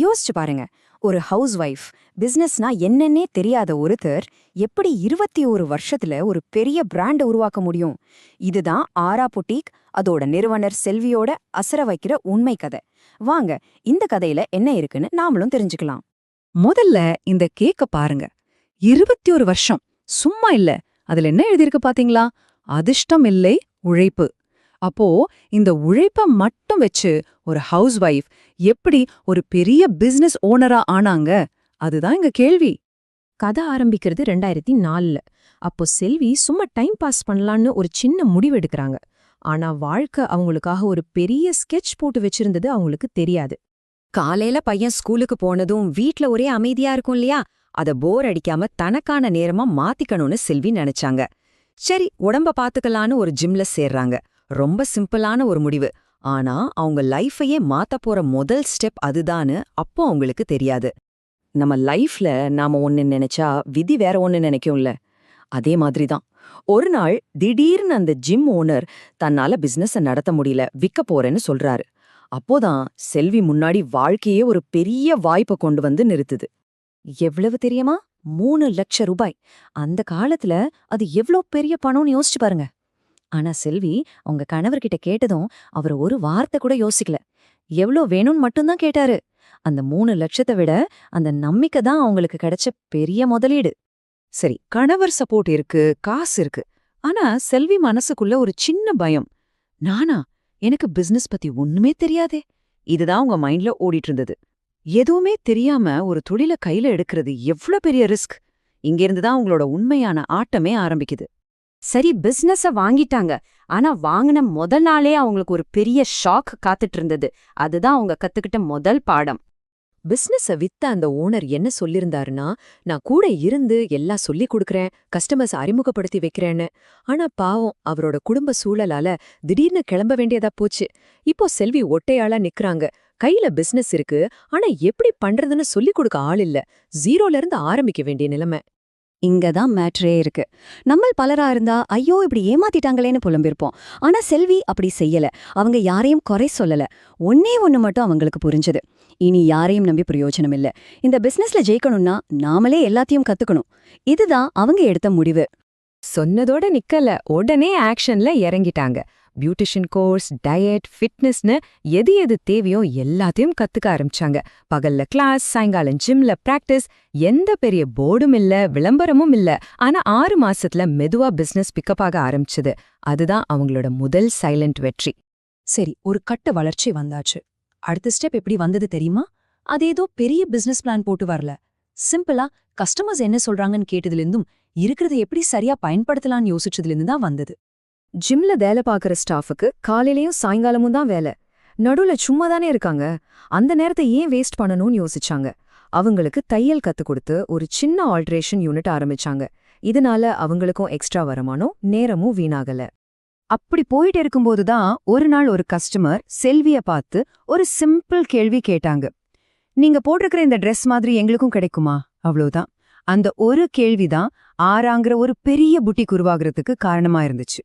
யோசிச்சு பாருங்க, ஒரு ஹவுஸ் ஒய்ஃப் பிசினஸ்னா என்னன்னே தெரியாத ஒருத்தர் எப்படி 21 வருஷத்துல ஒரு பெரிய பிராண்ட் உருவாக்க முடியும்? இதுதான் ஆரா புட்டிக், அதோட நிறுவனர் செல்வியோட அசர வைக்கிற உண்மை கதை. வாங்க, இந்த கதையில என்ன இருக்குன்னு நாமளும் தெரிஞ்சுக்கலாம். முதல்ல இந்த கேக்க பாருங்க. 21 வருஷம் சும்மா இல்ல. அதுல என்ன எழுதியிருக்கு பாத்தீங்களா? அதிர்ஷ்டம் இல்லை, உழைப்பு. அப்போ இந்த உழைப்ப மட்டும் வச்சு ஒரு ஹவுஸ் ஒய்ஃப் எப்படி ஒரு பெரிய பிசினஸ் ஓனரா ஆனாங்க? அதுதான் இங்க கேள்வி. கதை ஆரம்பிக்கிறது 2004ல. அப்போ செல்வி சும்மா டைம் பாஸ் பண்ணலான்னு ஒரு சின்ன முடிவு எடுக்கறாங்க. ஆனா வாழ்க்கை அவங்களுக்காக ஒரு பெரிய ஸ்கெட்ச் போட்டு வச்சிருந்தது அவங்களுக்கு தெரியாது. காலையில பையன் ஸ்கூலுக்கு போனதும் வீட்ல ஒரே அமைதியா இருக்கும் இல்லையா? அத போர் அடிக்காம தனக்கான நேரமா மாத்திக்கணும்னு செல்வி நினைச்சாங்க. சரி, உடம்ப பாத்துக்கலான்னு ஒரு ஜிம்ல சேர்றாங்க. ரொம்ப சிம்பிளான ஒரு முடிவு. ஆனா அவங்க லைஃபையே மாத்த போற முதல் ஸ்டெப் அதுதான்னு அப்போ அவங்களுக்கு தெரியாது. நம்ம லைஃப்ல நாம ஒன்னு நினைச்சா விதி வேற ஒன்னு நினைக்கும்ல, அதே மாதிரிதான். ஒரு நாள் திடீர்னு அந்த ஜிம் ஓனர் தன்னால பிசினஸ நடத்த முடியல, விற்க போறேன்னு சொல்றாரு. அப்போதான் செல்வி முன்னாடி வாழ்க்கையே ஒரு பெரிய வாய்ப்பை கொண்டு வந்து நிறுத்துது. எவ்வளவு தெரியுமா? 3 லட்சம் ரூபாய். அந்த காலத்துல அது எவ்வளோ பெரிய பணம்னு யோசிச்சு பாருங்க. ஆனா செல்வி அவங்க கணவர்கிட்ட கேட்டதும் அவர் ஒரு வார்த்தை கூட யோசிக்கல. எவ்வளோ வேணும்னு மட்டும்தான் கேட்டாரு. அந்த 3 லட்சத்தை விட அந்த நம்பிக்கை தான் அவங்களுக்கு கிடைச்ச பெரிய முதலீடு. சரி, கணவர் சப்போர்ட் இருக்கு, காசு இருக்கு. ஆனா செல்வி மனசுக்குள்ள ஒரு சின்ன பயம். நானா? எனக்கு பிசினஸ் பத்தி ஒண்ணுமே தெரியாதே. இதுதான் உங்க மைண்ட்ல ஓடிட்டு இருந்தது. எதுவுமே தெரியாம ஒரு தொழில கையில எடுக்கிறது எவ்ளோ பெரிய ரிஸ்க். இங்கிருந்து தான் உங்களோட உண்மையான ஆட்டமே ஆரம்பிக்குது. சரி, பிசினஸ வாங்கிட்டாங்க. ஆனா வாங்கின முதல் நாளே அவங்களுக்கு ஒரு பெரிய ஷாக் காத்துட்டு இருந்தது. அதுதான் அவங்க கத்துக்கிட்ட முதல் பாடம். பிசினஸ வித்த அந்த ஓனர் என்ன சொல்லிருந்தாருன்னா, நான் கூட இருந்து எல்லாம் சொல்லி கொடுக்கறேன், கஸ்டமர்ஸ் அறிமுகப்படுத்தி வைக்கிறேன்னு. ஆனா பாவம், அவரோட குடும்ப சூழலால திடீர்னு கிளம்ப வேண்டியதா போச்சு. இப்போ செல்வி ஒட்டையாளா நிக்கறாங்க. கையில பிசினஸ் இருக்கு, ஆனா எப்படி பண்றதுன்னு சொல்லி கொடுக்க ஆள் இல்ல. ஜீரோல இருந்து ஆரம்பிக்க வேண்டிய நிலைமை. இங்கதான் மேட்ரே இருக்கு. நம்மள் பலரா இருந்தா ஐயோ இப்படி ஏமாத்திட்டாங்களேன்னு புலம்பிருப்போம். ஆனா செல்வி அப்படி செய்யல. அவங்க யாரையும் குறை சொல்லல. ஒன்னே ஒண்ணு மட்டும் அவங்களுக்கு புரிஞ்சது. இனி யாரையும் நம்பி பிரயோஜனம் இல்ல. இந்த பிசினஸ்ல ஜெயிக்கணும்னா நாமளே எல்லாத்தையும் கத்துக்கணும். இதுதான் அவங்க எடுத்த முடிவு. சொன்னதோட நிக்கல, உடனே ஆக்ஷன்ல இறங்கிட்டாங்க. பியூட்டிஷியன் கோர்ஸ், டயட், ஃபிட்னஸ்னு எது எது தேவையோ எல்லாத்தையும் கத்துக்க ஆரம்பிச்சாங்க. பகல்ல கிளாஸ், சாயங்காலம் ஜிம்ல பிராக்டிஸ். எந்த பெரிய போர்டும் இல்ல, விளம்பரமும் இல்ல. ஆனா 6 மாசத்துல மெதுவா பிசினஸ் பிக்கப் ஆக ஆரம்பிச்சது. அதுதான் அவங்களோட முதல் சைலண்ட் வெற்றி. சரி, ஒரு கட்ட வளர்ச்சி வந்தாச்சு. அடுத்த ஸ்டெப் எப்படி வந்தது தெரியுமா? அது ஏதோ பெரிய பிசினஸ் பிளான் போட்டு வரல. சிம்பிளா கஸ்டமர்ஸ் என்ன சொல்றாங்கன்னு கேட்டதுலேருந்தும் இருக்கிறத எப்படி சரியா பயன்படுத்தலாம்னு யோசிச்சதுலேருந்து தான் வந்தது. ஜிம்ல வேலை பார்க்கற ஸ்டாஃபுக்கு காலையிலயும் சாயங்காலமும் தான் வேலை. நடுவுல சும்மா தானே இருக்காங்க. அந்த நேரத்தை ஏன் வேஸ்ட் பண்ணணும்னு யோசிச்சாங்க. அவங்களுக்கு தையல் கத்துக் கொடுத்து ஒரு சின்ன ஆல்ட்ரேஷன் யூனிட் ஆரம்பிச்சாங்க. இதனால அவங்களுக்கும் எக்ஸ்ட்ரா வருமானம், நேரமும் வீணாகல. அப்படி போயிட்டு இருக்கும்போதுதான் ஒரு நாள் ஒரு கஸ்டமர் செல்விய பார்த்து ஒரு சிம்பிள் கேள்வி கேட்டாங்க. நீங்க போட்டிருக்கிற இந்த ட்ரெஸ் மாதிரி எங்களுக்கும் கிடைக்குமா? அவ்வளவுதான். அந்த ஒரு கேள்விதான் ஆராங்கிற ஒரு பெரிய புட்டிக் உருவாகிறதுக்கு காரணமா இருந்துச்சு.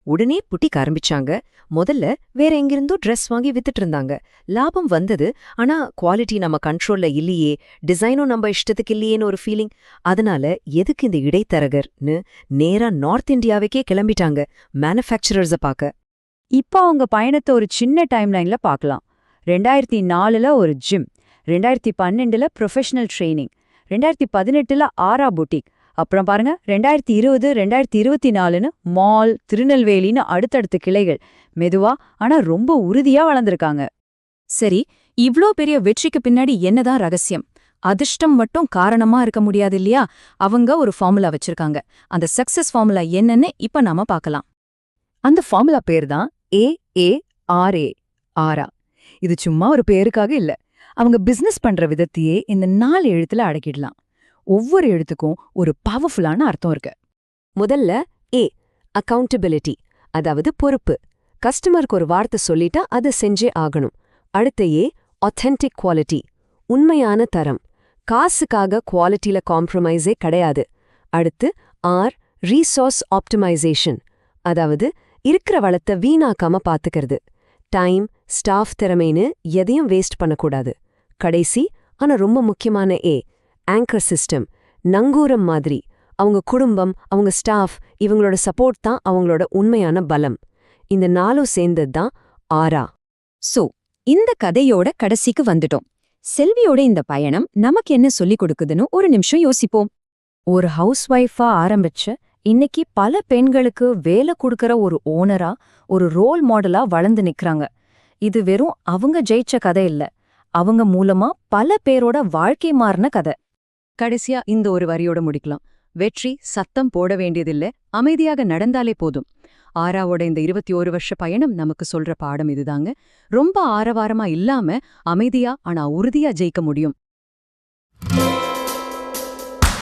உடனே புட்டிக் ஆரம்பிச்சாங்க. முதல்ல வேற எங்கிருந்தோ ட்ரெஸ் வாங்கி வித்துட்டு இருந்தாங்க. லாபம் வந்தது. ஆனா குவாலிட்டி நம்ம கண்ட்ரோல்ல இல்லையே, டிசைனும் நம்ம இஷ்டத்துக்கு இல்லையேன்னு ஒரு ஃபீலிங். அதனால எதுக்கு இந்த இடைத்தரகர்னு நேரா நார்த் இந்தியாவுக்கே கிளம்பிட்டாங்க, மேனுஃபேக்சரர்ஸ பார்க்க. இப்போ அவங்க பயணத்தை ஒரு சின்ன டைம்லைன்ல பார்க்கலாம். 2004ல ஒரு ஜிம், 2012ல ப்ரொஃபஷனல் ட்ரெய்னிங், 2018ல ஆரா புட்டிக். அப்புறம் பாருங்க, 2020, 2024ன்னு மால், திருநெல்வேலின்னு அடுத்தடுத்த கிளைகள். மெதுவா ஆனா ரொம்ப உறுதியா வளர்ந்திருக்காங்க. சரி, இவ்ளோ பெரிய வெற்றிக்கு பின்னாடி என்னதான் ரகசியம்? அதிர்ஷ்டம் மட்டும் காரணமா இருக்க முடியாது இல்லையா? அவங்க ஒரு ஃபார்முலா வச்சிருக்காங்க. அந்த சக்சஸ் ஃபார்முலா என்னன்னு இப்ப நாம பார்க்கலாம். அந்த ஃபார்முலா பேர் தான் AARA, ஆரா. இது சும்மா ஒரு பேருக்காக இல்ல. அவங்க பிசினஸ் பண்ற விதத்தையே இந்த 4 எழுத்துல அடக்கிடலாம். ஒவ்வொரு எழுத்துக்கும் ஒரு பவர்ஃபுல்லான அர்த்தம் இருக்கு. முதல்ல ஏ, அக்கவுண்டபிலிட்டி, அதாவது பொறுப்பு. கஸ்டமருக்கு ஒரு வார்த்தை சொல்லிட்டா அதை செஞ்சே ஆகணும். அடுத்த ஏ, ஆத்தென்டிக் குவாலிட்டி, உண்மையான தரம். காசுக்காக குவாலிட்டியில காம்ப்ரமைஸே கிடையாது. அடுத்து ஆர், ரீசோர்ஸ் ஆப்டிமைசேஷன், அதாவது இருக்கிற வளத்தை வீணாக்காம பாத்துக்கிறது. டைம், ஸ்டாஃப் திறமைன்னு எதையும் வேஸ்ட் பண்ணக்கூடாது. கடைசி ஆனா ரொம்ப முக்கியமான ஏ, ஆங்கர் சிஸ்டம், நங்கூரம் மாதிரி. அவங்க குடும்பம், அவங்க ஸ்டாஃப், இவங்களோட சப்போர்ட் தான் அவங்களோட உண்மையான பலம். இந்த நாலும் சேர்ந்தது தான் ஆரா. சோ இந்த கதையோட கடைசிக்கு வந்துட்டோம். செல்வியோட இந்த பயணம் நமக்கு என்ன சொல்லிக் கொடுக்குதுன்னு ஒரு நிமிஷம் யோசிப்போம். ஒரு ஹவுஸ் ஒய்ஃபா ஆரம்பிச்சு இன்னைக்கு பல பெண்களுக்கு வேலை கொடுக்கற ஒரு ஓனரா, ஒரு ரோல் மாடலா வளர்ந்து நிக்கறாங்க. இது வெறும் அவங்க ஜெயிச்ச கதை இல்ல, அவங்க மூலமா பல பேரோட வாழ்க்கை மாறின கதை. கடைசியா இந்த ஒரு வரியோட முடிக்கலாம். வெற்றி சத்தம் போட வேண்டியதில்ல, அமைதியாக நடந்தாலே போதும். ஆராவோட இந்த 21 வருஷ பயணம் நமக்கு சொல்ற பாடம் இதுதாங்க. ரொம்ப ஆரவாரமா இல்லாம அமைதியா ஆனா உறுதியா ஜெயிக்க முடியும்.